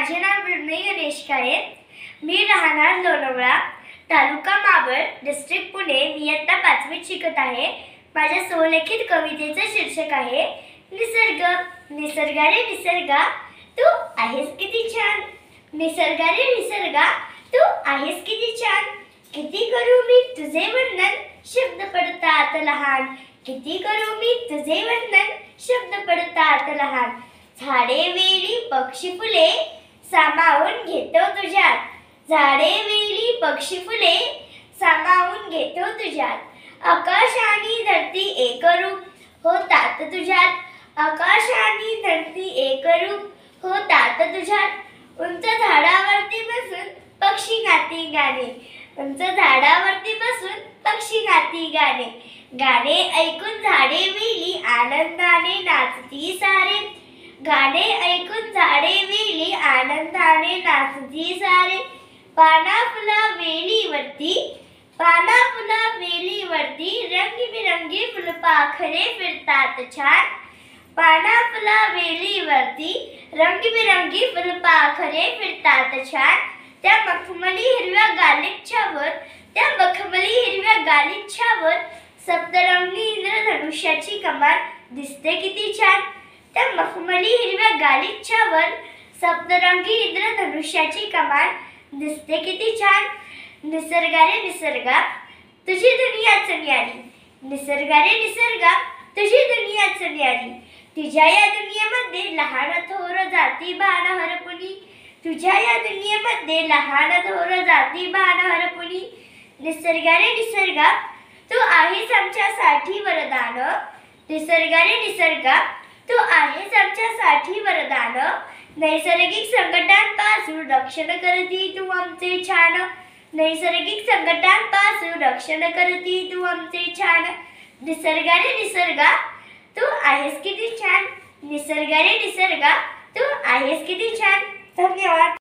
माझे नाव मृण्मयी गणेश काळे. मी राहणार लोणावळा, तालुका मावळ, डिस्ट्रिक्ट पुणे. मी इयत्ता 5वीत शिकत आहे. माझ्या स्वलिखित कवितेचे शीर्षक आहे निसर्ग. निसर्गा रे निसर्गा, तू आहेस किती छान. निसर्गा रे निसर्गा, तू आहेस किती छान. किती करू मी तुझे वर्णन, शब्द पडतात लहान. किती करू मी तुझे वर्णन, शब्द पडतात लहान. झाडे वेली पक्षी फुले सामावून घेतो तुझ्यात. झाडे वेली पक्षी फुले सामावून घेतो तुझ्यात. आकाश आणि धरती एक रूप होतात तुझ्यात. आकाश आणि धरती एक रूप होतात तुझ्यात. उंच झाडावरती बसून पक्षी गाती गाणे. उंच झाडावरती बसून पक्षी गाती गाणे. गाणे ऐकून झाडे वेली आनंदाने नाचती सारे. गाणे ऐकून झाडे वेली आनंदाने नाचती सारे. पाना फुला वेलीवरती, पाना फुला वेलीवरती रंगीबिरंगी फुलपाखरे फिरतात छान. पाना फुला वेलीवरती रंगीबिरंगी फुलपाखरे फिरतात छान. त्या मखमली हिरव्या गालिच्यावर, त्या मखमली हिरव्या गालिच्यावर सप्तरंगी इंद्रधनुष्याची कमान दिसते किती छान. त्या मखमली हिरव्या गालिच्यावर सप्तरंगी इंद्रधनुष्याची कमान दिसते किती छान. निसर्गा रे निसर्गा, तुझी दुनियाच न्यारी. निसर्गा रे निसर्गा, तुझी दुनियाच न्यारी. तुझ्या या दुनियेमध्ये लहान थोर जाती बाण हरपुनी. तुझ्या या दुनियेमध्ये लहान थोर जाती बाण हरपुनी. निसर्गा रे निसर्गा, तू आहेस आमच्यासाठी वरदान. निसर्गा रे निसर्गा, तू आहेस आमच्यासाठी वरदान. नैसर्गिक संकटांपासून रक्षण करती तू आमचे छान. नैसर्गिक संकटांपासून रक्षण करती तू आमचे छान. निसर्गा रे निसर्गा, तू आहेस किती छान. निसर्गा रे निसर्गा, तू आहेस किती छान. धन्यवाद.